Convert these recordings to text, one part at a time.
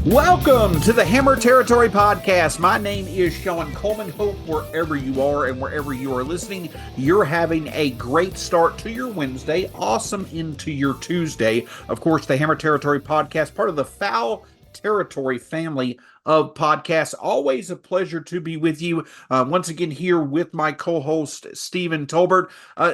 Welcome to the Hammer Territory Podcast. My name is Shawn Coleman. Hope wherever you are and wherever you are listening, you're having a great start to your Wednesday, awesome into your Tuesday. Of course, the Hammer Territory Podcast, part of the Foul Territory family of podcasts. Always a pleasure to be with you. Once again, here with my co-host, Stephen Tolbert.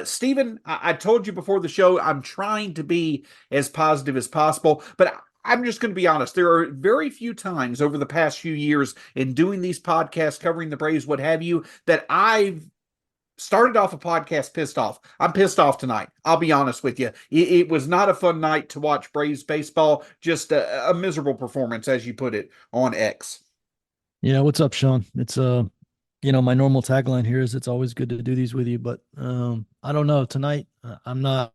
Stephen, I told you before the show, I'm trying to be as positive as possible, but I'm just going to be honest. There are very few times over the past few years in doing these podcasts, covering the Braves, what have you, that I've started off a podcast pissed off. I'm pissed off tonight. I'll be honest with you. It was not a fun night to watch Braves baseball. Just a miserable performance, as you put it, on X. Yeah, what's up, Shawn? It's my normal tagline here is it's always good to do these with you, but I don't know. Tonight, I'm not.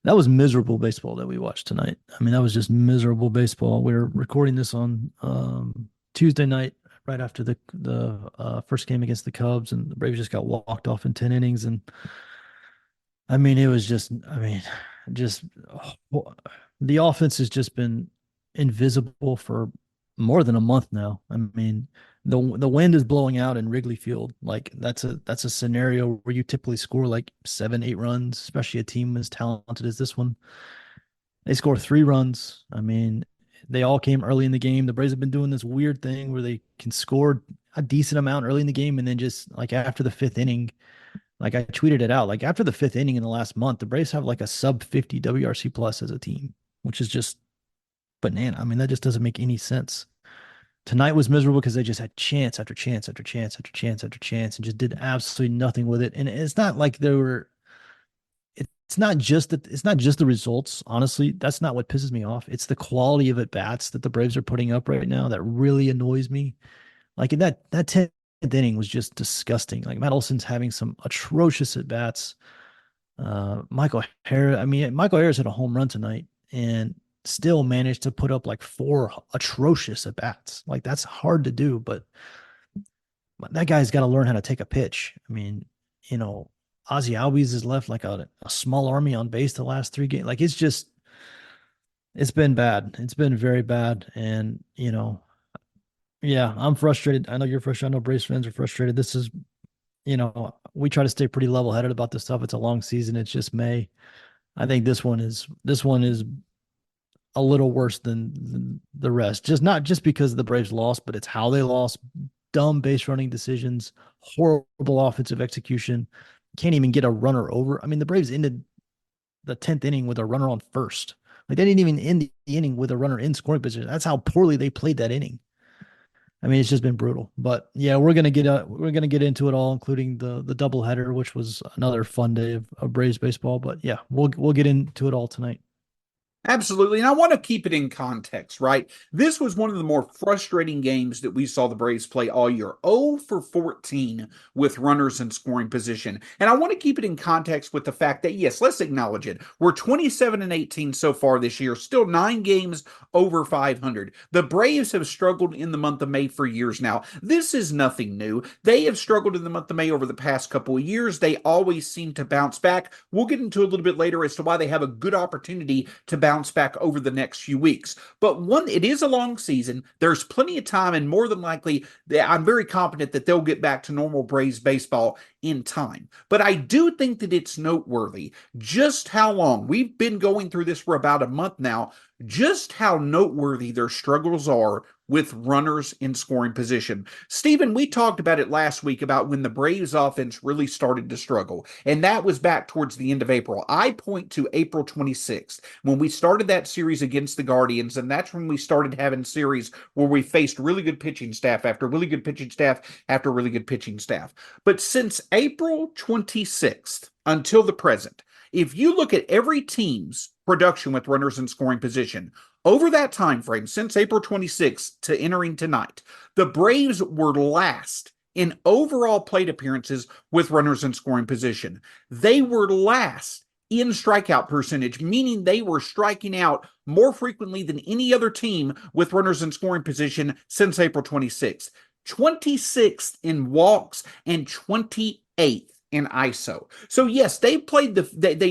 That was miserable baseball that we watched tonight. I mean, that was just miserable baseball. We're recording this on Tuesday night, right after the first game against the Cubs, and the Braves just got walked off in 10 innings. And I mean, it was just, the offense has just been invisible for more than a month now. I mean, the wind is blowing out in Wrigley Field. Like that's a scenario where you typically score like 7-8 runs, especially a team as talented as this one. They score 3 runs. I mean, they all came early in the game. The Braves have been doing this weird thing where they can score a decent amount early in the game and then just like after the 5th inning, like I tweeted it out, like after the 5th inning in the last month, the Braves have like a sub 50 WRC plus as a team, which is just banana. I mean, that just doesn't make any sense. Tonight was miserable because they just had chance after chance after chance after chance after chance and just did absolutely nothing with it. And it's not like they were. It's not just that. It's not just the results. Honestly, that's not what pisses me off. It's the quality of at bats that the Braves are putting up right now that really annoys me. Like in that 10th inning was just disgusting. Like Matt Olson's having some atrocious at bats. Michael Harris. I mean, Michael Harris had a home run tonight, and still managed to put up like 4 atrocious at bats. Like that's hard to do, but that guy's got to learn how to take a pitch. I mean, Ozzy Albies has left like a small army on base the last 3 games. Like it's been bad. It's been very bad. And, yeah, I'm frustrated. I know you're frustrated. I know Braves fans are frustrated. This is, we try to stay pretty level headed about this stuff. It's a long season. It's just May. I think this one is a little worse than the rest. Just not just because the Braves lost, but it's how they lost. Dumb base running decisions, horrible offensive execution. Can't even get a runner over. I mean, the Braves ended the 10th inning with a runner on first. Like they didn't even end the inning with a runner in scoring position. That's how poorly they played that inning. I mean, it's just been brutal. But yeah, we're gonna get into it all, including the doubleheader, which was another fun day of Braves baseball. But yeah, we'll get into it all tonight. Absolutely. And I want to keep it in context, right? This was one of the more frustrating games that we saw the Braves play all year. 0 for 14 with runners in scoring position. And I want to keep it in context with the fact that, yes, let's acknowledge it. We're 27-18 so far this year, still 9 games over 500. The Braves have struggled in the month of May for years now. This is nothing new. They have struggled in the month of May over the past couple of years. They always seem to bounce back. We'll get into a little bit later as to why they have a good opportunity to bounce back over the next few weeks. But it is a long season. There's plenty of time, and more than likely, I'm very confident that they'll get back to normal Braves baseball in time. But I do think that it's noteworthy just how long we've been going through this for about a month now, just how noteworthy their struggles are with runners in scoring position. Stephen, we talked about it last week about when the Braves offense really started to struggle, and that was back towards the end of April. I point to April 26th when we started that series against the Guardians, and that's when we started having series where we faced really good pitching staff after really good pitching staff after really good pitching staff. But since April 26th until the present, if you look at every team's production with runners in scoring position, over that time frame, since April 26th to entering tonight, the Braves were last in overall plate appearances with runners in scoring position. They were last in strikeout percentage, meaning they were striking out more frequently than any other team with runners in scoring position since April 26th. 26th in walks and 28th and ISO. So yes, they've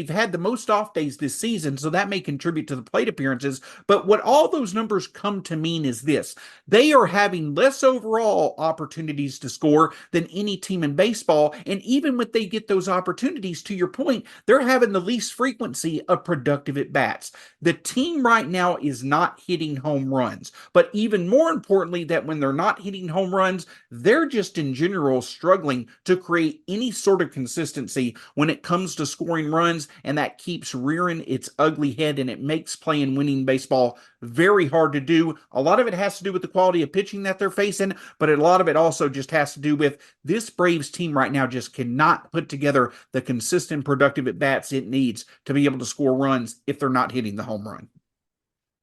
had the most off days this season, so that may contribute to the plate appearances. But what all those numbers come to mean is this: they are having less overall opportunities to score than any team in baseball. And even when they get those opportunities, to your point, they're having the least frequency of productive at bats. The team right now is not hitting home runs. But even more importantly, that when they're not hitting home runs, they're just in general struggling to create any sort of consistency when it comes to scoring runs, and that keeps rearing its ugly head, and it makes playing winning baseball very hard to do. A lot of it has to do with the quality of pitching that they're facing, but a lot of it also just has to do with this Braves team right now just cannot put together the consistent productive at bats it needs to be able to score runs if they're not hitting the home run.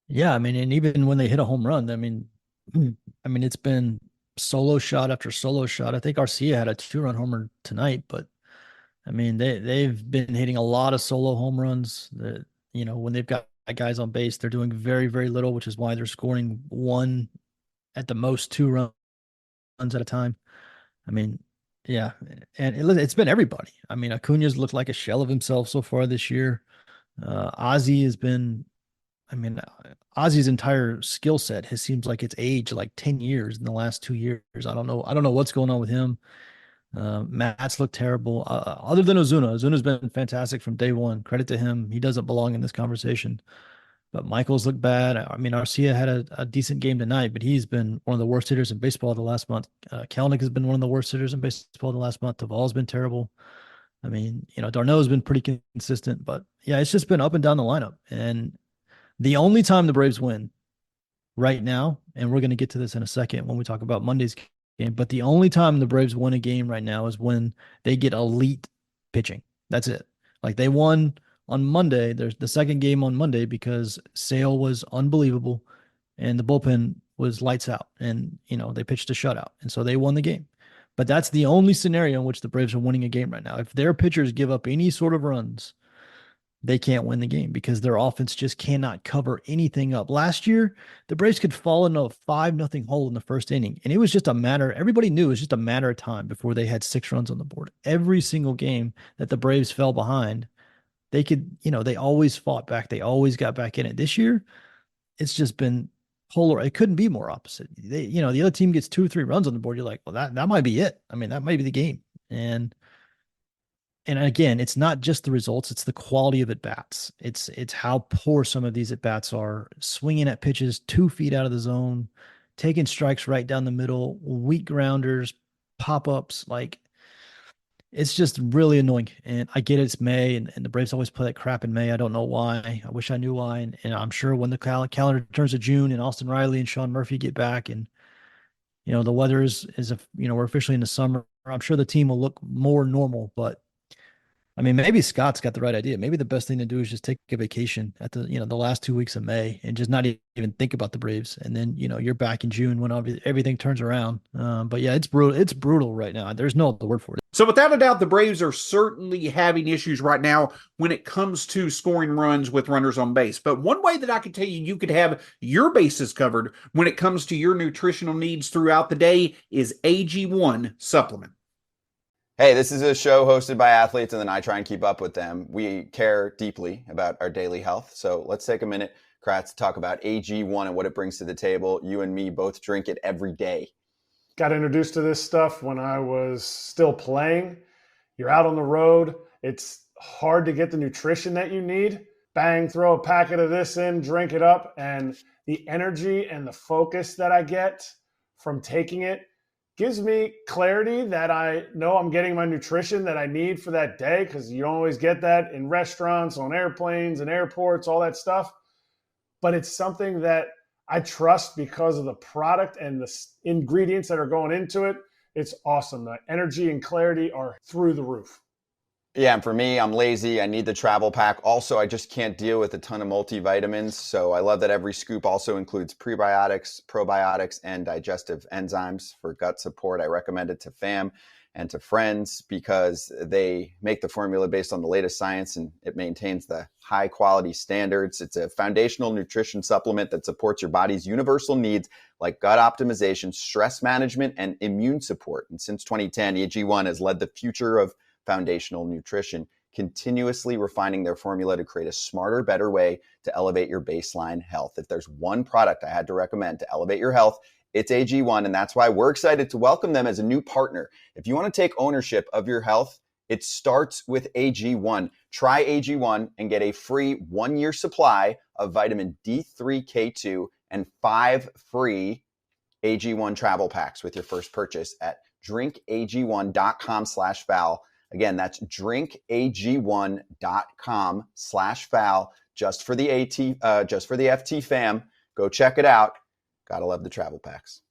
Yeah, I mean, and even when they hit a home run, it's been solo shot after solo shot. I think Arcia had a 2-run homer tonight, but I mean, they've been hitting a lot of solo home runs. That when they've got guys on base, they're doing very, very little, which is why they're scoring one at the most 2 runs at a time. I mean, yeah, and it's been everybody. I mean, Acuna's looked like a shell of himself so far this year. Ozzy has been. I mean, Ozzy's entire skill set has seems like it's aged like 10 years in the last 2 years. I don't know. I don't know what's going on with him. Matt's looked terrible. Other than Ozuna, Ozuna's been fantastic from day one. Credit to him. He doesn't belong in this conversation. But Michael's looked bad. I mean, Arcia had a decent game tonight, but he's been one of the worst hitters in baseball the last month. Kelenic has been one of the worst hitters in baseball the last month. Duvall's been terrible. I mean, Darno's been pretty consistent, but yeah, it's just been up and down the lineup. And the only time the Braves win right now, and we're going to get to this in a second when we talk about Monday's game, but the only time the Braves win a game right now is when they get elite pitching. That's it. Like they won on Monday. There's the second game on Monday because Sale was unbelievable and the bullpen was lights out, and they pitched a shutout, and so they won the game. But that's the only scenario in which the Braves are winning a game right now. If their pitchers give up any sort of runs, they can't win the game because their offense just cannot cover anything up. Last year, the Braves could fall into a 5-0 hole in the first inning, and it was just a matter, everybody knew it was just a matter of time before they had 6 runs on the board. Every single game that the Braves fell behind, they always fought back. They always got back in it. This year, it's just been polar. It couldn't be more opposite. The other team gets 2 or 3 runs on the board. You're like, well, that might be it. I mean, that might be the game. And again, it's not just the results, it's the quality of at bats. It's how poor some of these at bats are, swinging at pitches 2 feet out of the zone, taking strikes right down the middle, weak grounders, pop-ups. Like, it's just really annoying. And I get it's May, and the Braves always play that crap in May. I don't know why. I wish I knew why. And I'm sure when the calendar turns to June and Austin Riley and Sean Murphy get back, and the weather we're officially in the summer, I'm sure the team will look more normal. But I mean, maybe Scott's got the right idea. Maybe the best thing to do is just take a vacation at the last 2 weeks of May and just not even think about the Braves. And then, you're back in June when everything turns around. But yeah, it's brutal. It's brutal right now. There's no other word for it. So without a doubt, the Braves are certainly having issues right now when it comes to scoring runs with runners on base. But one way that I can tell you could have your bases covered when it comes to your nutritional needs throughout the day is AG1 supplement. Hey, this is a show hosted by athletes, and then I try and keep up with them. We care deeply about our daily health. So let's take a minute, Kratz, to talk about AG1 and what it brings to the table. You and me both drink it every day. Got introduced to this stuff when I was still playing. You're out on the road. It's hard to get the nutrition that you need. Bang, throw a packet of this in, drink it up, and the energy and the focus that I get from taking it gives me clarity that I know I'm getting my nutrition that I need for that day, because you don't always get that in restaurants, on airplanes and airports, all that stuff. But it's something that I trust because of the product and the ingredients that are going into it. It's awesome. The energy and clarity are through the roof. Yeah, and for me, I'm lazy. I need the travel pack. Also, I just can't deal with a ton of multivitamins. So I love that every scoop also includes prebiotics, probiotics, and digestive enzymes for gut support. I recommend it to fam and to friends because they make the formula based on the latest science, and it maintains the high quality standards. It's a foundational nutrition supplement that supports your body's universal needs like gut optimization, stress management, and immune support. And since 2010, AG1 has led the future of foundational nutrition, continuously refining their formula to create a smarter, better way to elevate your baseline health. If there's one product I had to recommend to elevate your health, it's AG1, and that's why we're excited to welcome them as a new partner. If you want to take ownership of your health, it starts with AG1. Try AG1 and get a free 1-year supply of vitamin D3K2 and 5 free AG1 travel packs with your first purchase at drinkag1.com/Val. Again, that's drinkag1.com/Val. Just for the FT fam. Go check it out. Gotta love the travel packs.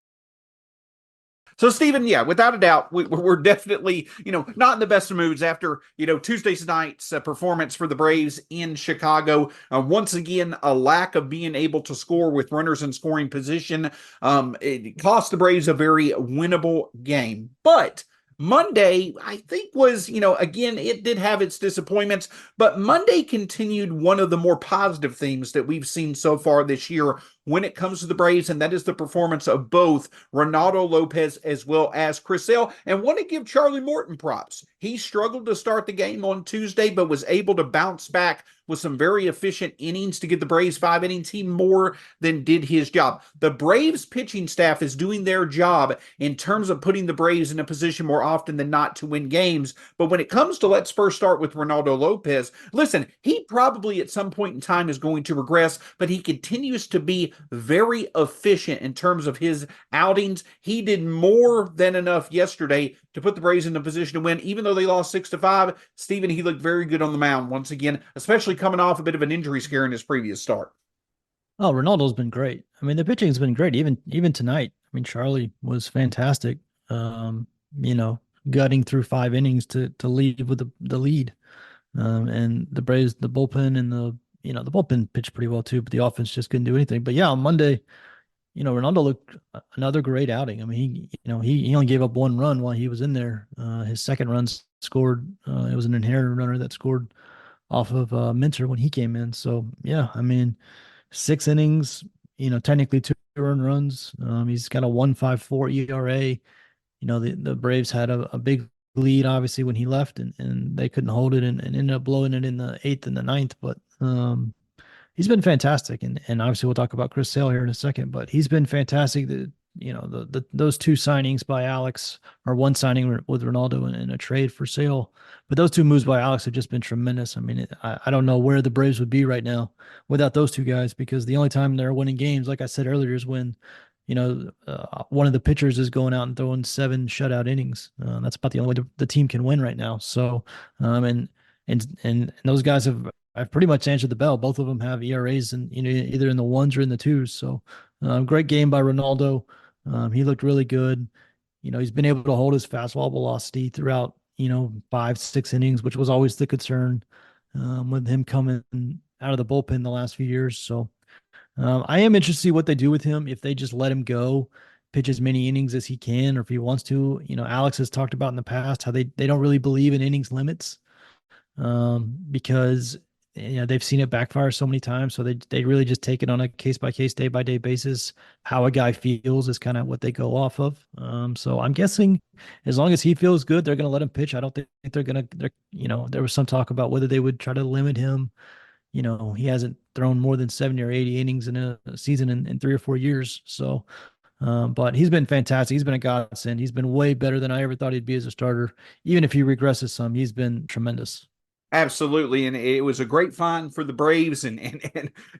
So, Stephen, yeah, without a doubt, we're definitely, not in the best of moods after, Tuesday night's performance for the Braves in Chicago. Once again, a lack of being able to score with runners in scoring position. It cost the Braves a very winnable game. But Monday, I think was, again, it did have its disappointments, but Monday continued one of the more positive themes that we've seen so far this year when it comes to the Braves, and that is the performance of both Reynaldo Lopez as well as Chris Sale. And want to give Charlie Morton props. He struggled to start the game on Tuesday, but was able to bounce back with some very efficient innings to get the Braves 5 innings. He more than did his job. The Braves pitching staff is doing their job in terms of putting the Braves in a position more often than not to win games. But when it comes to, let's first start with Reynaldo Lopez, listen, he probably at some point in time is going to regress, but he continues to be very efficient in terms of his outings. He did more than enough yesterday to put the Braves in a position to win, even though they lost 6-5. Stephen, he looked very good on the mound once again, especially coming off a bit of an injury scare in his previous start. Oh, Ronaldo's been great. I mean, the pitching's been great, even tonight. I mean, Charlie was fantastic. Gutting through 5 innings to leave with the lead. And the Braves, the bullpen and the bullpen pitched pretty well too, but the offense just couldn't do anything. But yeah, on Monday, Reynaldo looked another great outing. I mean, he only gave up 1 run while he was in there. His second run scored. It was an inherited runner that scored off of Minter when he came in. So yeah, I mean, 6 innings, technically 2 earned runs. He's got a 1.54 ERA. The Braves had a big lead obviously when he left and they couldn't hold it and ended up blowing it in the 8th and the 9th. But he's been fantastic. And obviously we'll talk about Chris Sale here in a second, but he's been fantastic. Those 2 signings by Alex, or 1 signing with Reynaldo and a trade for Sale, but those 2 moves by Alex have just been tremendous. I mean, I don't know where the Braves would be right now without those 2 guys, because the only time they're winning games, like I said earlier, is when one of the pitchers is going out and throwing 7 shutout innings. That's about the only way the team can win right now. So, and those guys I've pretty much answered the bell. Both of them have ERAs and either in the 1s or in the 2s. So, great game by Reynaldo. He looked really good. He's been able to hold his fastball velocity throughout 5-6 innings, which was always the concern with him coming out of the bullpen the last few years. So. I am interested to see what they do with him, if they just let him go, pitch as many innings as he can, or if he wants to. Alex has talked about in the past how they don't really believe in innings limits because they've seen it backfire so many times. So they really just take it on a case-by-case, day-by-day basis. How a guy feels is kind of what they go off of. So I'm guessing as long as he feels good, they're going to let him pitch. I don't think they're going to, there was some talk about whether they would try to limit him. He hasn't thrown more than 70 or 80 innings in a season in 3 or 4 years. So, but he's been fantastic. He's been a godsend. He's been way better than I ever thought he'd be as a starter. Even if he regresses some, he's been tremendous. Absolutely, and it was a great find for the Braves, and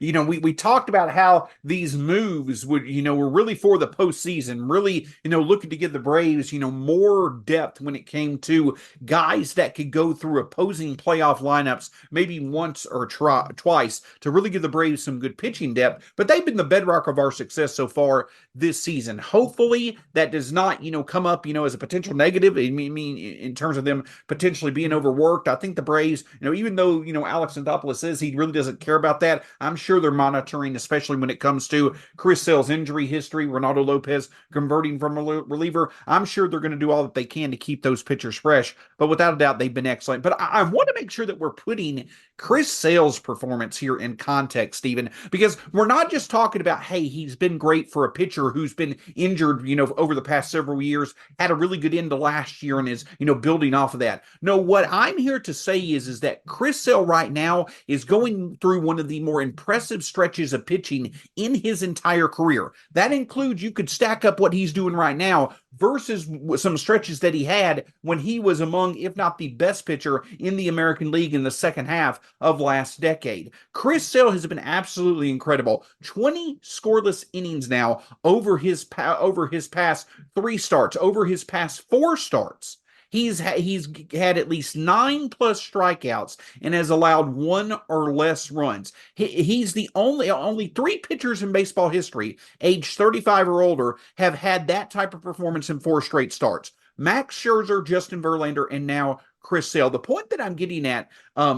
we talked about how these moves would were really for the postseason, really looking to give the Braves more depth when it came to guys that could go through opposing playoff lineups maybe once or twice to really give the Braves some good pitching depth. But they've been the bedrock of our success so far this season. Hopefully, that does not come up as a potential negative. I mean, in terms of them potentially being overworked. I think the Braves always, even though, Alex Anthopoulos says he really doesn't care about that, I'm sure they're monitoring, especially when it comes to Chris Sale's injury history, Reynaldo Lopez converting from a reliever. I'm sure they're going to do all that they can to keep those pitchers fresh, but without a doubt, they've been excellent. But I want to make sure that we're putting Chris Sale's performance here in context, Stephen, because we're not just talking about, hey, he's been great for a pitcher who's been injured, over the past several years, had a really good end to last year and is, building off of that. No, what I'm here to say is that Chris Sale right now is going through one of the more impressive stretches of pitching in his entire career. That includes, you could stack up what he's doing right now versus some stretches that he had when he was among, if not the best pitcher in the American League in the second half of last decade. Chris Sale has been absolutely incredible. 20 scoreless innings now over his past 3 starts, over his past 4 starts. He's had at least 9+ strikeouts and has allowed 1 or less runs. He's the only 3 pitchers in baseball history, age 35 or older, have had that type of performance in 4 straight starts. Max Scherzer, Justin Verlander, and now Chris Sale. The point that I'm getting at,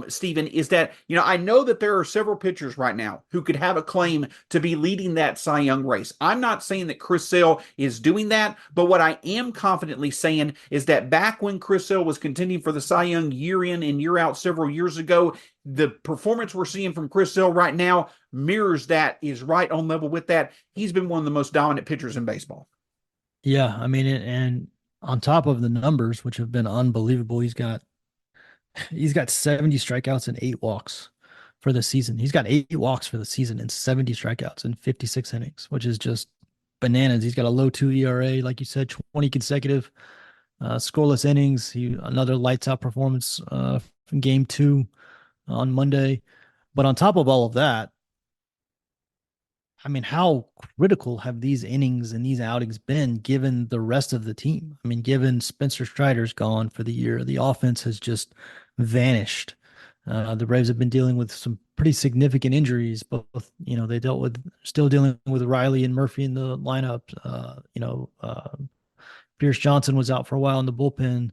Stephen, is that, I know that there are several pitchers right now who could have a claim to be leading that Cy Young race. I'm not saying that Chris Sale is doing that, but what I am confidently saying is that back when Chris Sale was contending for the Cy Young year in and year out several years ago, the performance we're seeing from Chris Sale right now mirrors that, is right on level with that. He's been one of the most dominant pitchers in baseball. Yeah, I mean, and on top of the numbers, which have been unbelievable, he's got 70 strikeouts and 8 walks for the season. He's got 8 walks for the season and 70 strikeouts in 56 innings, which is just bananas. He's got a low 2 ERA, like you said, 20 consecutive scoreless innings. Another lights out performance from game 2 on Monday. But on top of all of that, I mean, how critical have these innings and these outings been given the rest of the team? I mean, given Spencer Strider's gone for the year, the offense has just vanished. The Braves have been dealing with some pretty significant injuries, both, still dealing with Riley and Murphy in the lineup. Pierce Johnson was out for a while in the bullpen.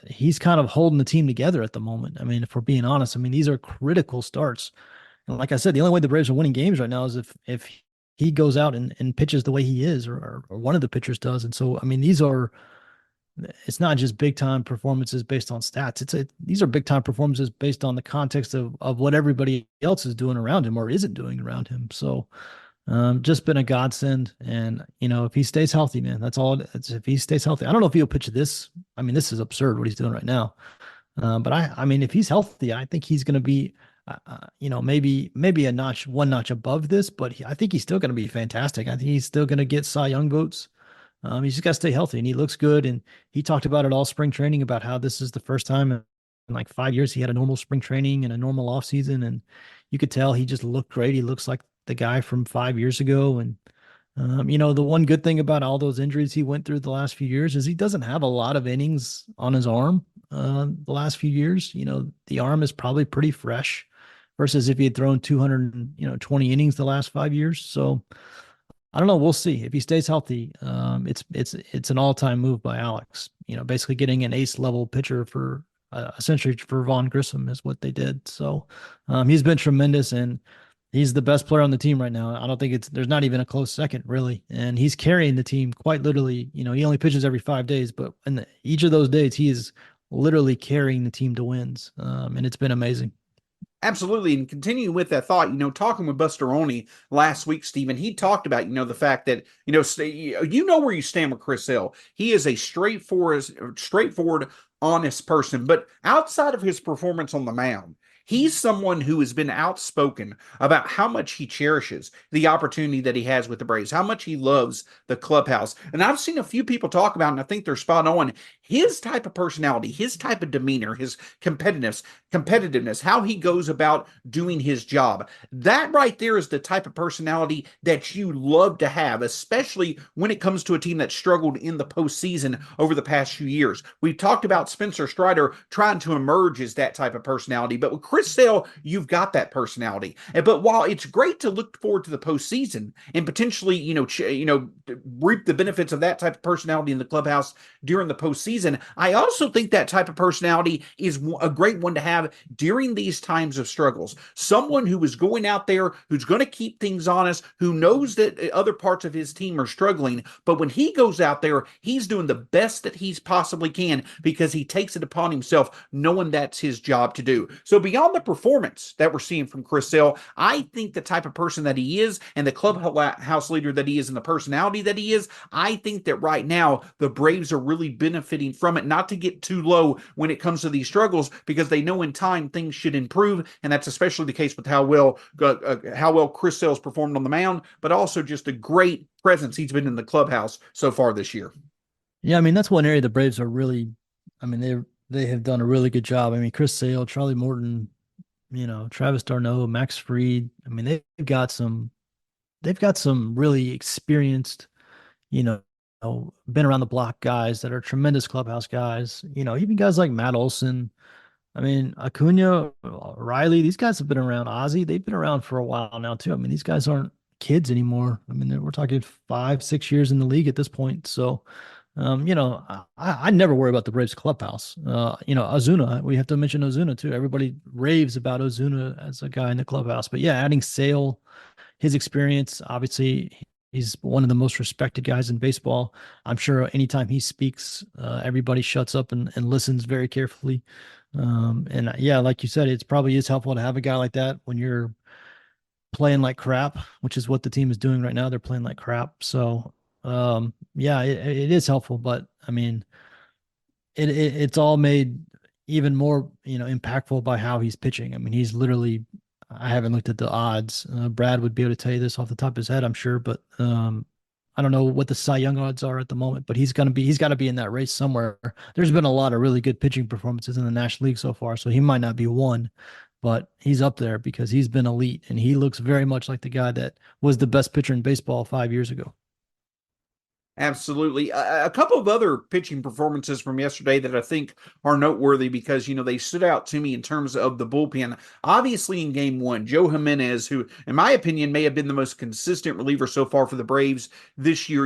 He's kind of holding the team together at the moment. I mean, if we're being honest, I mean, these are critical starts. And like I said, the only way the Braves are winning games right now is if he goes out and pitches the way he is, or one of the pitchers does. And so, I mean, it's not just big time performances based on stats. These are big time performances based on the context of what everybody else is doing around him or isn't doing around him. So, just been a godsend. And, if he stays healthy, man, that's all. If he stays healthy, I don't know if he'll pitch this. I mean, this is absurd what he's doing right now. But I mean, if he's healthy, I think he's going to be, maybe one notch above this, but I think he's still going to be fantastic. I think he's still going to get Cy Young votes. He's just got to stay healthy, and he looks good. And he talked about it all spring training, about how this is the first time in like 5 years he had a normal spring training and a normal off season. And you could tell he just looked great. He looks like the guy from 5 years ago. And, the one good thing about all those injuries he went through the last few years is he doesn't have a lot of innings on his arm. The last few years, the arm is probably pretty fresh versus if he had thrown 220 innings the last 5 years. So I don't know. We'll see if he stays healthy. It's an all-time move by Alex. Basically getting an ace level pitcher for essentially for Vaughn Grissom is what they did. So he's been tremendous, and he's the best player on the team right now. I don't think there's not even a close second, really. And he's carrying the team quite literally. He only pitches every 5 days, but in each of those days, he is literally carrying the team to wins. And it's been amazing. Absolutely. And continuing with that thought, talking with Buster Olney last week, Stephen, he talked about, the fact that, where you stand with Chris Sale. He is a straightforward, honest person. But outside of his performance on the mound, he's someone who has been outspoken about how much he cherishes the opportunity that he has with the Braves, how much he loves the clubhouse. And I've seen a few people talk about, and I think they're spot on, his type of personality, his type of demeanor, his competitiveness, how he goes about doing his job. That right there is the type of personality that you love to have, especially when it comes to a team that struggled in the postseason over the past few years. We've talked about Spencer Strider trying to emerge as that type of personality, but with Chris Sale, you've got that personality. But while it's great to look forward to the postseason and potentially, reap the benefits of that type of personality in the clubhouse during the postseason, I also think that type of personality is a great one to have during these times of struggles. Someone who is going out there, who's going to keep things honest, who knows that other parts of his team are struggling, but when he goes out there, he's doing the best that he possibly can because he takes it upon himself, knowing that's his job to do. So beyond the performance that we're seeing from Chris Sale, I think the type of person that he is and the clubhouse leader that he is and the personality that he is, I think that right now the Braves are really benefiting from it, not to get too low when it comes to these struggles, because they know in time things should improve, and that's especially the case with how well Chris Sale's performed on the mound, but also just a great presence he's been in the clubhouse so far this year. Yeah, I mean, that's one area the Braves are really, I mean, they have done a really good job. I mean, Chris Sale, Charlie Morton, Travis d'Arnaud, Max Fried. I mean, they've got some really experienced, been around the block guys that are tremendous clubhouse guys. Even guys like Matt Olson. I mean, Acuna, Riley, these guys have been around. Ozzy, they've been around for a while now too. I mean, these guys aren't kids anymore. I mean, we're talking 5-6 years in the league at this point. So, I never worry about the Braves clubhouse. Ozuna, we have to mention Ozuna too. Everybody raves about Ozuna as a guy in the clubhouse. But yeah, adding Sale, his experience, obviously, he's one of the most respected guys in baseball. I'm sure anytime he speaks, everybody shuts up and listens very carefully. And yeah, like you said, it probably is helpful to have a guy like that when you're playing like crap, which is what the team is doing right now. They're playing like crap. So, yeah, it is helpful, but I mean, it's all made even more, impactful by how he's pitching. I mean, he's literally, I haven't looked at the odds. Brad would be able to tell you this off the top of his head, I'm sure, but, I don't know what the Cy Young odds are at the moment, but he's got to be in that race somewhere. There's been a lot of really good pitching performances in the National League so far, so he might not be one, but he's up there because he's been elite, and he looks very much like the guy that was the best pitcher in baseball 5 years ago. Absolutely. A couple of other pitching performances from yesterday that I think are noteworthy because, they stood out to me in terms of the bullpen. Obviously, in game one, Joe Jimenez, who, in my opinion, may have been the most consistent reliever so far for the Braves this year.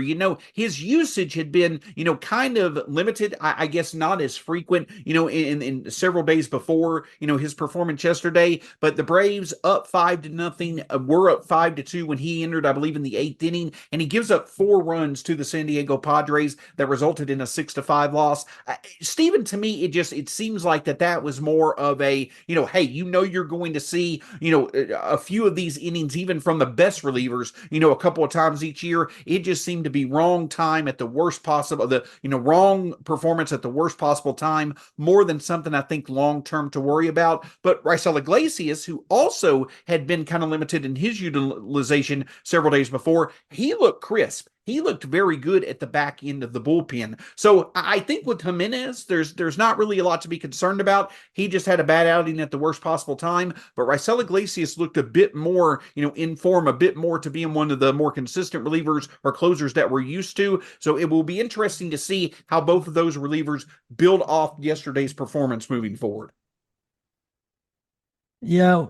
His usage had been, kind of limited, I guess not as frequent, in several days before, his performance yesterday. But the Braves up 5-0, were up 5-2 when he entered, I believe, in the 8th inning, and he gives up 4 runs to the San Diego Padres that resulted in a 6-5 loss. Steven, to me, it seems like that was more of a, hey, you're going to see, a few of these innings, even from the best relievers, a couple of times each year. It just seemed to be wrong time at the worst possible, wrong performance at the worst possible time, more than something I think long-term to worry about. But Raisel Iglesias, who also had been kind of limited in his utilization several days before, he looked crisp. He looked very good at the back end of the bullpen. So I think with Jimenez, there's not really a lot to be concerned about. He just had a bad outing at the worst possible time. But Raisel Iglesias looked a bit more, in form, a bit more to being one of the more consistent relievers or closers that we're used to. So it will be interesting to see how both of those relievers build off yesterday's performance moving forward. Yeah,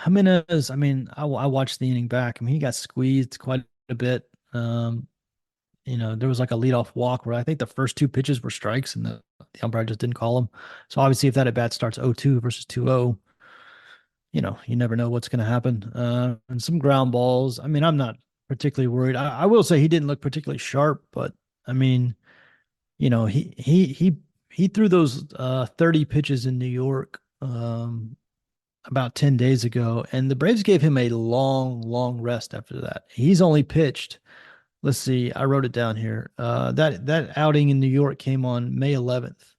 Jimenez, I mean, I watched the inning back. I mean, he got squeezed quite a bit. There was like a leadoff walk where I think the first 2 pitches were strikes and the umpire just didn't call them. So obviously if that at bat starts 0-2 versus 2-0, you never know what's going to happen. And some ground balls. I mean, I'm not particularly worried. I will say he didn't look particularly sharp, but I mean, he threw those 30 pitches in New York about 10 days ago, and the Braves gave him a long rest after that. He's only pitched, let's see, I wrote it down here. That outing in New York came on May 11th.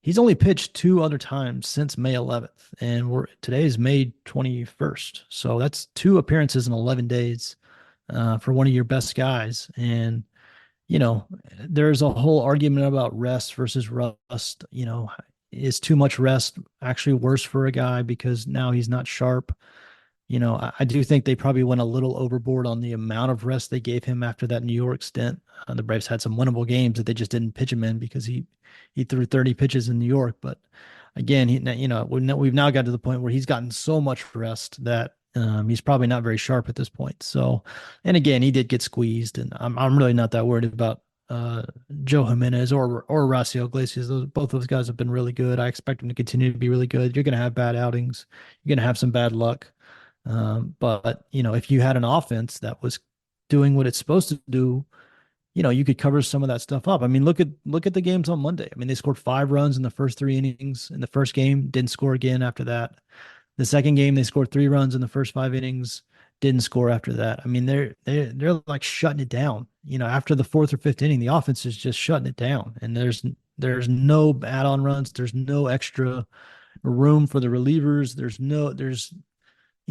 He's only pitched 2 other times since May 11th, and today is May 21st. So that's 2 appearances in 11 days for one of your best guys. And, there's a whole argument about rest versus rust. Is too much rest actually worse for a guy because now he's not sharp? I do think they probably went a little overboard on the amount of rest they gave him after that New York stint. The Braves had some winnable games that they just didn't pitch him in because he threw 30 pitches in New York. But again, we've now got to the point where he's gotten so much rest that he's probably not very sharp at this point. So, and again, he did get squeezed, and I'm really not that worried about uh, Joe Jimenez or Horacio Iglesias. Both those guys have been really good. I expect them to continue to be really good. You're going to have bad outings. You're going to have some bad luck. But if you had an offense that was doing what it's supposed to do, you could cover some of that stuff up. I mean, look at the games on Monday. I mean, they scored 5 runs in the first 3 innings. In the first game, didn't score again after that. The second game, they scored 3 runs in the first 5 innings, didn't score after that. I mean, they're like shutting it down. After the fourth or fifth inning, the offense is just shutting it down, and there's no add-on runs. There's no extra room for the relievers. There's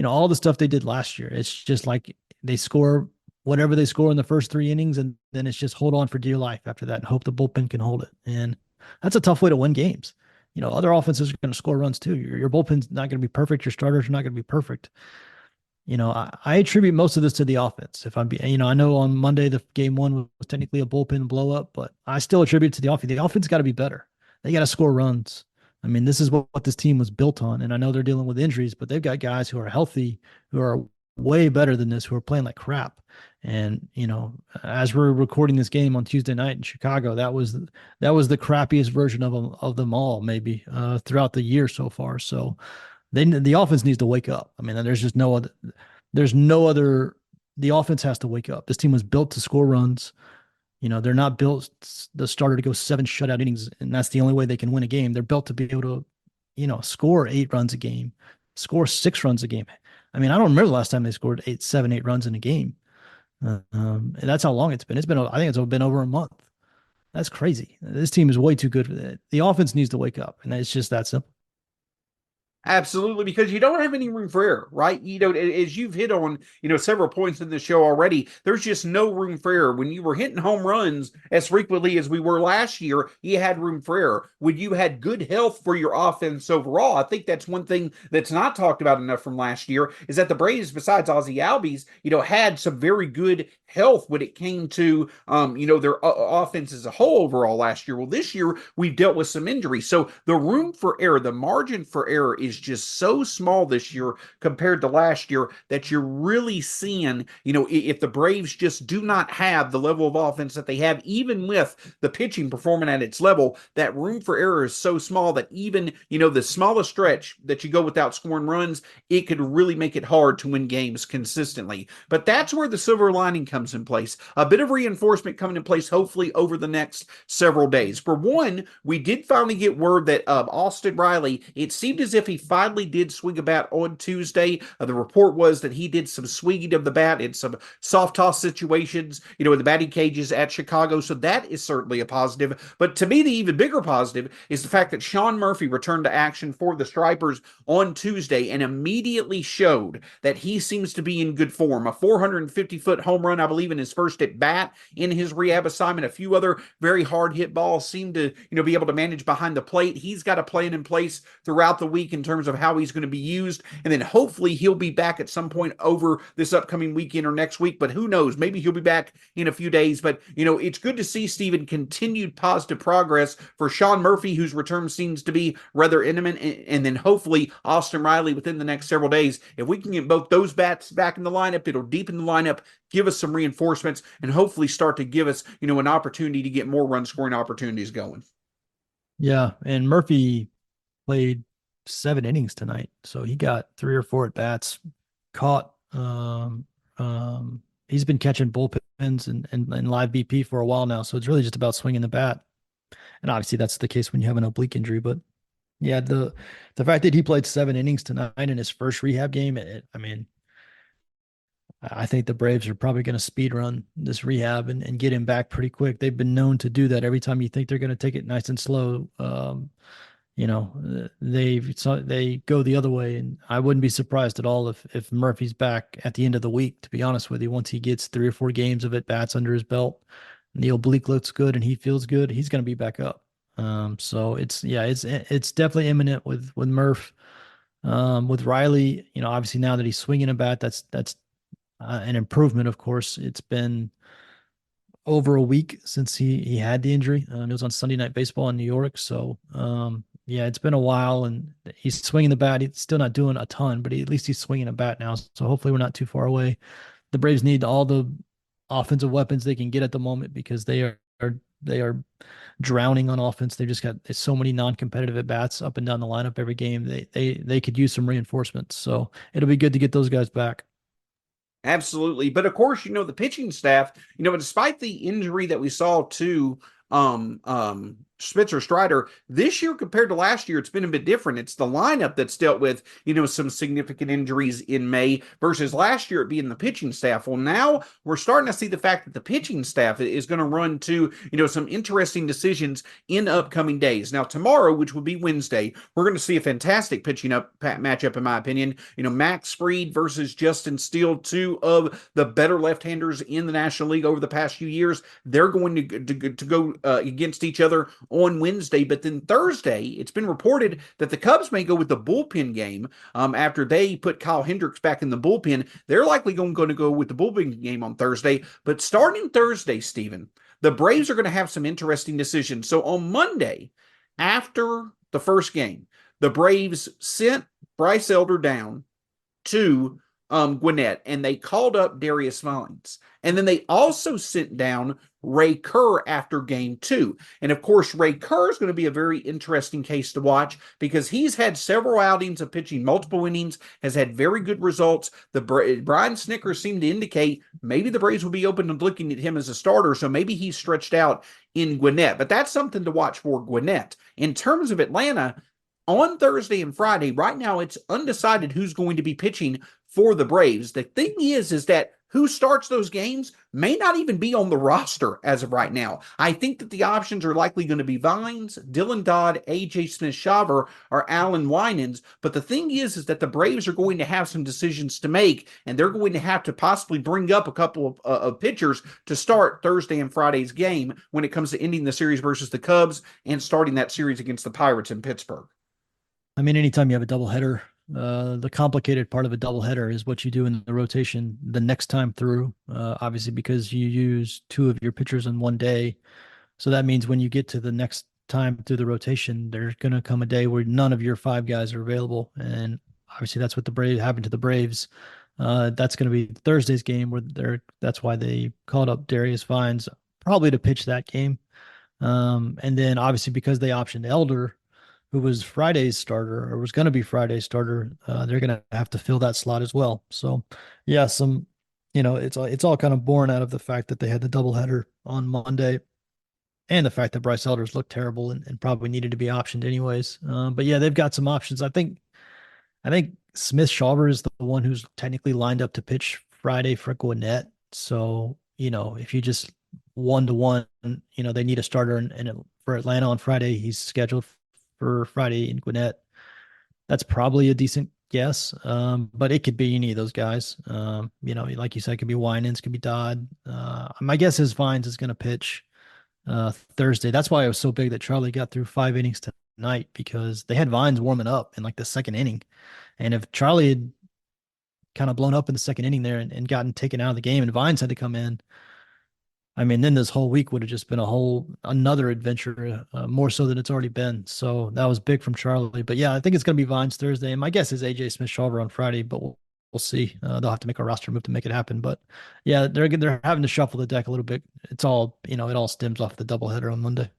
all the stuff they did last year. It's just like they score whatever they score in the first 3 innings, and then it's just hold on for dear life after that and hope the bullpen can hold it. And that's a tough way to win games. Other offenses are going to score runs too. Your bullpen's not going to be perfect. Your starters are not going to be perfect. I attribute most of this to the offense. If I'm being, I know on Monday the game one was technically a bullpen blow up, but I still attribute it to the offense. The offense got to be better. They got to score runs. I mean, this is what this team was built on. And I know they're dealing with injuries, but they've got guys who are healthy, who are way better than this, who are playing like crap. And, as we're recording this game on Tuesday night in Chicago, that was the crappiest version of them all, maybe throughout the year so far. So the offense needs to wake up. I mean, there's no other, the offense has to wake up. This team was built to score runs. They're not built the starter to go 7 shutout innings, and that's the only way they can win a game. They're built to be able to, score 8 runs a game, score 6 runs a game. I mean, I don't remember the last time they scored 8 runs in a game. And that's how long it's been. I think it's been over a month. That's crazy. This team is way too good for that. The offense needs to wake up, and it's just that simple. Absolutely, because you don't have any room for error, right? As you've hit on, several points in the show already, there's just no room for error. When you were hitting home runs as frequently as we were last year, you had room for error. When you had good health for your offense overall, I think that's one thing that's not talked about enough from last year is that the Braves, besides Ozzie Albies, had some very good health when it came to, their offense as a whole overall last year. Well, this year we've dealt with some injuries. So the room for error, the margin for error is just so small this year compared to last year that you're really seeing, if the Braves just do not have the level of offense that they have, even with the pitching performing at its level, that room for error is so small that even, the smallest stretch that you go without scoring runs, it could really make it hard to win games consistently. But that's where the silver lining comes in place. A bit of reinforcement coming in place, hopefully, over the next several days. For one, we did finally get word that Austin Riley, it seemed as if he finally did swing a bat on Tuesday. The report was that he did some swinging of the bat in some soft toss situations, in the batting cages at Chicago. So that is certainly a positive. But to me, the even bigger positive is the fact that Shawn Murphy returned to action for the Stripers on Tuesday and immediately showed that he seems to be in good form. A 450-foot home run, I believe, in his first at bat in his rehab assignment. A few other very hard hit balls seem to, be able to manage behind the plate. He's got a plan in place throughout the week in terms of how he's going to be used. And then hopefully he'll be back at some point over this upcoming weekend or next week. But who knows? Maybe he'll be back in a few days. But, it's good to see, Stephen, continued positive progress for Shawn Murphy, whose return seems to be rather imminent. And then hopefully Austin Riley within the next several days. If we can get both those bats back in the lineup, it'll deepen the lineup, give us some reinforcements, and hopefully start to give us, an opportunity to get more run scoring opportunities going. Yeah. And Murphy played 7 innings tonight. So he got 3 or 4 at bats, caught, he's been catching bullpens and live BP for a while now. So it's really just about swinging the bat. And obviously that's the case when you have an oblique injury, but yeah, the fact that he played 7 innings tonight in his first rehab game, I think the Braves are probably going to speed run this rehab and get him back pretty quick. They've been known to do that every time you think they're going to take it nice and slow. They go the other way, and I wouldn't be surprised at all if Murphy's back at the end of the week, to be honest with you. Once he gets 3 or 4 games of at bats under his belt, and the oblique looks good and he feels good, he's going to be back up. So it's definitely imminent with Murph. With Riley, obviously now that he's swinging a bat, that's an improvement. Of course, it's been over a week since he had the injury. It was on Sunday Night Baseball in New York. So Yeah, it's been a while, and he's swinging the bat. He's still not doing a ton, but at least he's swinging a bat now. So hopefully we're not too far away. The Braves need all the offensive weapons they can get at the moment because they are drowning on offense. They just got so many non-competitive at bats up and down the lineup every game. They could use some reinforcements. So it'll be good to get those guys back. Absolutely. But of course, the pitching staff, despite the injury that we saw to Spencer Strider this year compared to last year, it's been a bit different. It's the lineup that's dealt with, some significant injuries in May versus last year it being the pitching staff. Well, now we're starting to see the fact that the pitching staff is going to run to, some interesting decisions in upcoming days. Now, tomorrow, which will be Wednesday, we're going to see a fantastic pitching matchup, in my opinion. Max Fried versus Justin Steele, two of the better left-handers in the National League over the past few years. They're going to go against each other on Wednesday. But then Thursday, it's been reported that the Cubs may go with the bullpen game after they put Kyle Hendricks back in the bullpen. They're likely going to go with the bullpen game on Thursday. But starting Thursday, Steven, the Braves are going to have some interesting decisions. So on Monday, after the first game, the Braves sent Bryce Elder down to Gwinnett, and they called up Darius Vines. And then they also sent down Ray Kerr after game 2. And of course, Ray Kerr is going to be a very interesting case to watch because he's had several outings of pitching multiple innings, has had very good results. Brian Snitker seemed to indicate maybe the Braves will be open to looking at him as a starter, so maybe he's stretched out in Gwinnett. But that's something to watch for Gwinnett. In terms of Atlanta, on Thursday and Friday, right now it's undecided who's going to be pitching for the Braves. The thing is that who starts those games may not even be on the roster as of right now. I think that the options are likely going to be Vines, Dylan Dodd, A.J. Smith-Shawver, or Alan Winans. But the thing is that the Braves are going to have some decisions to make, and they're going to have to possibly bring up a couple of pitchers to start Thursday and Friday's game when it comes to ending the series versus the Cubs and starting that series against the Pirates in Pittsburgh. I mean, anytime you have a doubleheader, the complicated part of a doubleheader is what you do in the rotation the next time through, obviously, because you use 2 of your pitchers in one day. So that means when you get to the next time through the rotation, there's going to come a day where none of your 5 guys are available. And obviously that's what happened to the Braves. That's going to be Thursday's game that's why they called up Darius Vines probably to pitch that game. And then obviously because they optioned Elder, who was Friday's starter or was going to be Friday's starter, they're going to have to fill that slot as well. So, yeah, it's all kind of born out of the fact that they had the doubleheader on Monday and the fact that Bryce Elder's looked terrible and probably needed to be optioned anyways. But yeah, they've got some options. I think Smith-Shawver is the one who's technically lined up to pitch Friday for Gwinnett. So, if you just 1-to-1, they need a starter and for Atlanta on Friday, he's scheduled for Friday in Gwinnett. That's probably a decent guess. But it could be any of those guys. Like you said, it could be Winans, could be Dodd. My guess is Vines is going to pitch Thursday. That's why it was so big that Charlie got through 5 innings tonight because they had Vines warming up in like the second inning. And if Charlie had kind of blown up in the second inning there and gotten taken out of the game and Vines had to come in, I mean, then this whole week would have just been another adventure, more so than it's already been. So that was big from Charlie. But yeah, I think it's going to be Vines Thursday. And my guess is AJ Smith-Shawver on Friday, but we'll see. They'll have to make a roster move to make it happen. But yeah, they're having to shuffle the deck a little bit. It's all, it all stems off the doubleheader on Monday.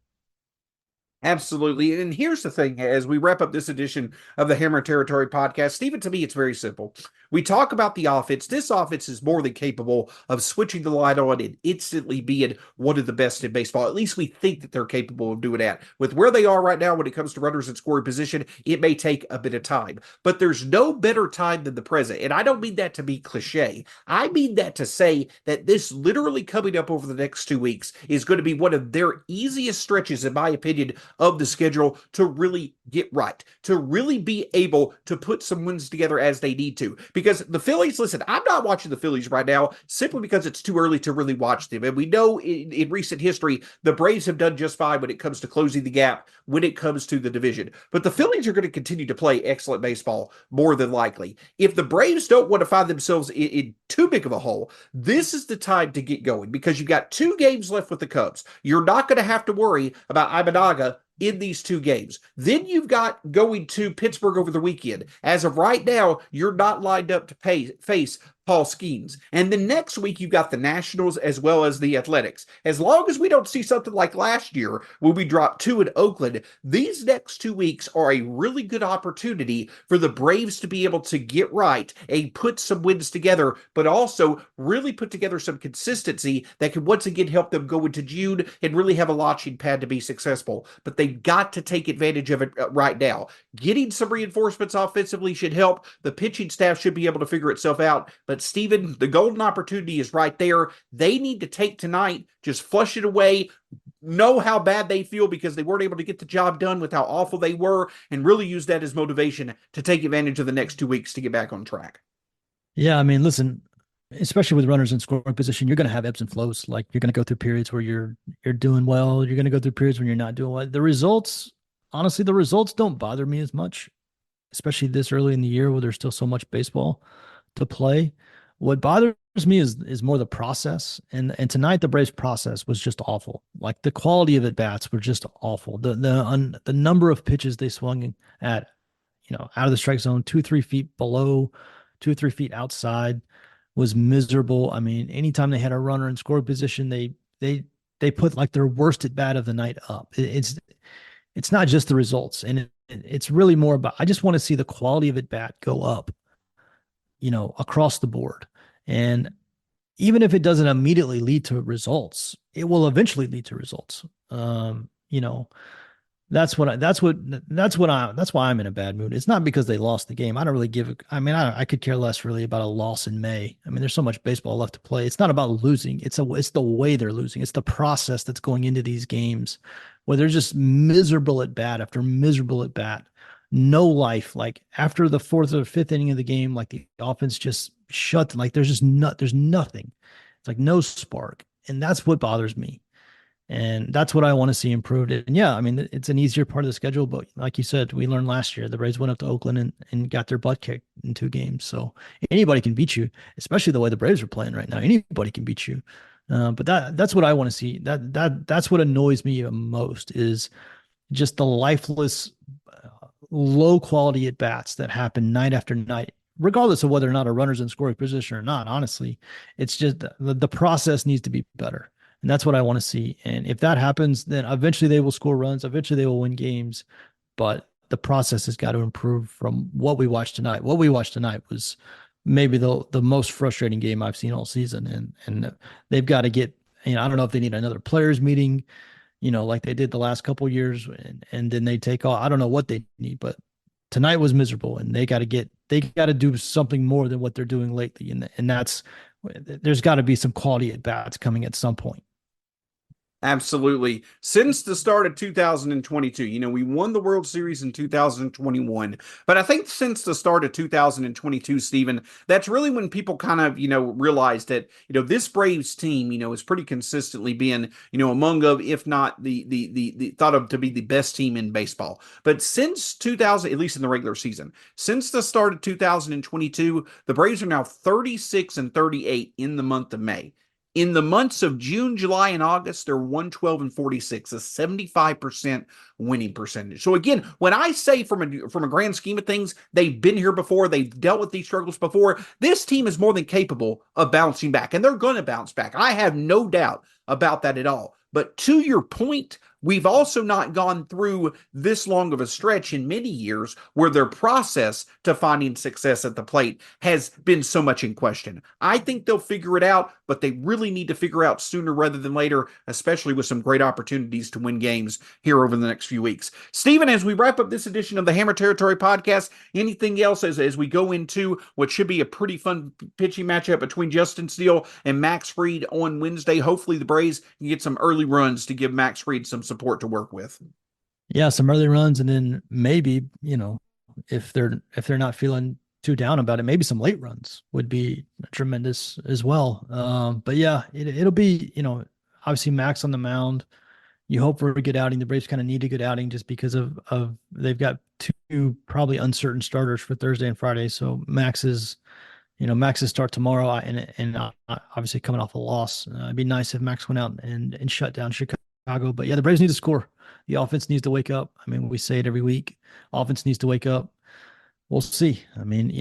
Absolutely. And here's the thing, as we wrap up this edition of the Hammer Territory podcast, Stephen, to me, it's very simple. We talk about the offense. This offense is more than capable of switching the light on and instantly being one of the best in baseball. At least we think that they're capable of doing that. With where they are right now when it comes to runners in scoring position, it may take a bit of time. But there's no better time than the present. And I don't mean that to be cliche. I mean that to say that this literally coming up over the next 2 weeks is going to be one of their easiest stretches, in my opinion, of the schedule to really get right, to really be able to put some wins together as they need to. Because the Phillies, listen, I'm not watching the Phillies right now simply because it's too early to really watch them. And we know in recent history, the Braves have done just fine when it comes to closing the gap, when it comes to the division. But the Phillies are going to continue to play excellent baseball, more than likely. If the Braves don't want to find themselves in too big of a hole, this is the time to get going because you've got 2 games left with the Cubs. You're not going to have to worry about Imanaga in these two games. Then you've got going to Pittsburgh over the weekend. As of right now, you're not lined up to face Paul Skeens. And then next week, you've got the Nationals as well as the Athletics. As long as we don't see something like last year when we dropped 2 in Oakland, these next 2 weeks are a really good opportunity for the Braves to be able to get right and put some wins together, but also really put together some consistency that could once again help them go into June and really have a launching pad to be successful. But they've got to take advantage of it right now. Getting some reinforcements offensively should help. The pitching staff should be able to figure itself out. But Steven, the golden opportunity is right there. They need to take tonight, just flush it away, know how bad they feel because they weren't able to get the job done with how awful they were, and really use that as motivation to take advantage of the next 2 weeks to get back on track. Yeah, I mean, listen, especially with runners in scoring position, you're going to have ebbs and flows. Like, you're going to go through periods where you're doing well. You're going to go through periods when you're not doing well. The results don't bother me as much, especially this early in the year where there's still so much baseball to play. What bothers me is more the process. And tonight the Braves process was just awful. Like, the quality of at bats were just awful. The number of pitches they swung at, out of the strike zone, 2-3 feet below, 2-3 feet outside, was miserable. I mean, anytime they had a runner in scoring position, they put like their worst at bat of the night up. It's not just the results, and it's really more about, I just want to see the quality of at bat go up, across the board. And even if it doesn't immediately lead to results, it will eventually lead to results. That's why I'm in a bad mood. It's not because they lost the game. I don't really I could care less really about a loss in May. I mean, there's so much baseball left to play. It's not about losing. It's the way they're losing. It's the process that's going into these games where they're just miserable at bat after miserable at bat. No life. Like, after the 4th or 5th inning of the game, like, the offense just shut. Like, there's nothing. It's like no spark. And that's what bothers me. And that's what I want to see improved. And yeah, I mean, it's an easier part of the schedule, but like you said, we learned last year, the Braves went up to Oakland and got their butt kicked in 2 games. So anybody can beat you, especially the way the Braves are playing right now. Anybody can beat you. But that's what I want to see. That's what annoys me most, is just the lifeless, low quality at bats that happen night after night, regardless of whether or not a runner's in scoring position or not. Honestly, it's just the process needs to be better. And that's what I want to see. And if that happens, then eventually they will score runs. Eventually they will win games. But the process has got to improve from what we watched tonight. What we watched tonight was maybe the most frustrating game I've seen all season. And they've got to get, I don't know if they need another players meeting, like they did the last couple of years, and then they take off. I don't know what they need, but tonight was miserable, and they got to do something more than what they're doing lately. And there's got to be some quality at bats coming at some point. Absolutely. Since the start of 2022, we won the World Series in 2021, but I think since the start of 2022, Stephen, that's really when people kind of, realized that, this Braves team, is pretty consistently being, among if not the thought of to be the best team in baseball. But since 2000, at least in the regular season, since the start of 2022, the Braves are now 36-38 in the month of May. In the months of June, July, and August, they're 112-46, a 75% winning percentage. So again, when I say from a grand scheme of things, they've been here before, they've dealt with these struggles before, this team is more than capable of bouncing back, and they're going to bounce back. I have no doubt about that at all. But to your point, we've also not gone through this long of a stretch in many years where their process to finding success at the plate has been so much in question. I think they'll figure it out, but they really need to figure out sooner rather than later, especially with some great opportunities to win games here over the next few weeks. Stephen, as we wrap up this edition of the Hammer Territory podcast, anything else as we go into what should be a pretty fun pitching matchup between Justin Steele and Max Fried on Wednesday? Hopefully the Braves can get some early runs to give Max Fried some support to work with. Yeah, some early runs, and then maybe, if they're not feeling too down about it, maybe some late runs would be tremendous as well. But yeah, it'll be, obviously Max on the mound. You hope for a good outing. The Braves kind of need a good outing just because of they've got 2 probably uncertain starters for Thursday and Friday. So Max's start tomorrow, and obviously coming off a loss. It'd be nice if Max went out and shut down Chicago. But yeah, the Braves need to score. The offense needs to wake up. I mean, we say it every week. Offense needs to wake up. We'll see. I mean,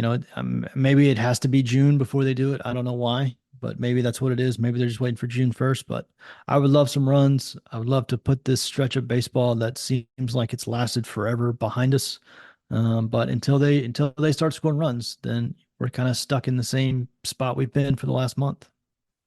maybe it has to be June before they do it. I don't know why, but maybe that's what it is. Maybe they're just waiting for June 1st. But I would love some runs. I would love to put this stretch of baseball that seems like it's lasted forever behind us. But until they start scoring runs, then we're kind of stuck in the same spot we've been for the last month.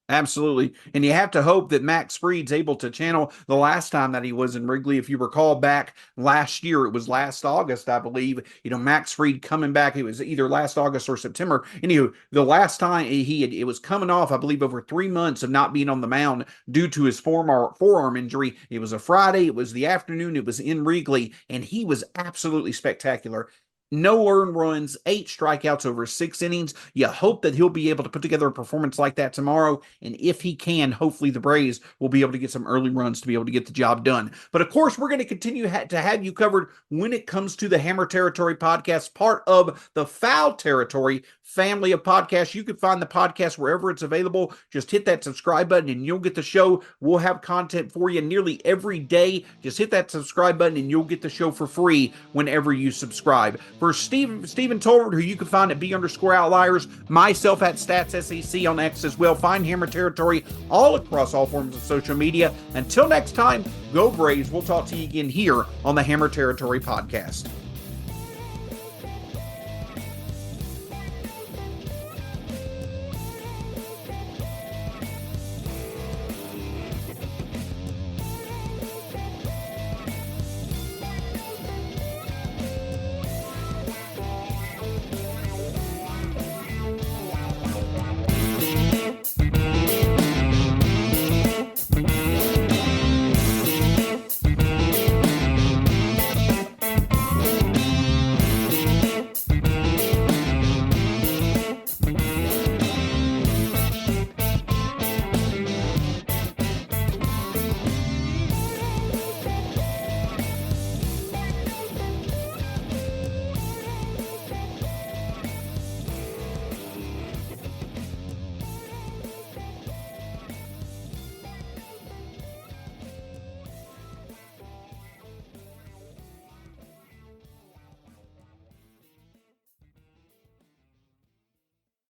Absolutely. And you have to hope that Max Fried's able to channel the last time that he was in Wrigley. If you recall back last year, it was last August, I believe, Max Fried coming back. It was either last August or September. Anywho, the last time it was coming off, I believe, over 3 months of not being on the mound due to his forearm injury. It was a Friday. It was the afternoon. It was in Wrigley, and he was absolutely spectacular. No earned runs, 8 strikeouts over 6 innings. You hope that he'll be able to put together a performance like that tomorrow. And if he can, hopefully the Braves will be able to get some early runs to be able to get the job done. But of course, we're going to continue to have you covered when it comes to the Hammer Territory podcast, part of the Foul Territory family of podcasts. You can find the podcast wherever it's available. Just hit that subscribe button and you'll get the show. We'll have content for you nearly every day. Just hit that subscribe button and you'll get the show for free whenever you subscribe. For Stephen Tolbert, who you can find at B_Outliers, myself at StatsSEC on X as well. Find Hammer Territory all across all forms of social media. Until next time, go Braves. We'll talk to you again here on the Hammer Territory podcast.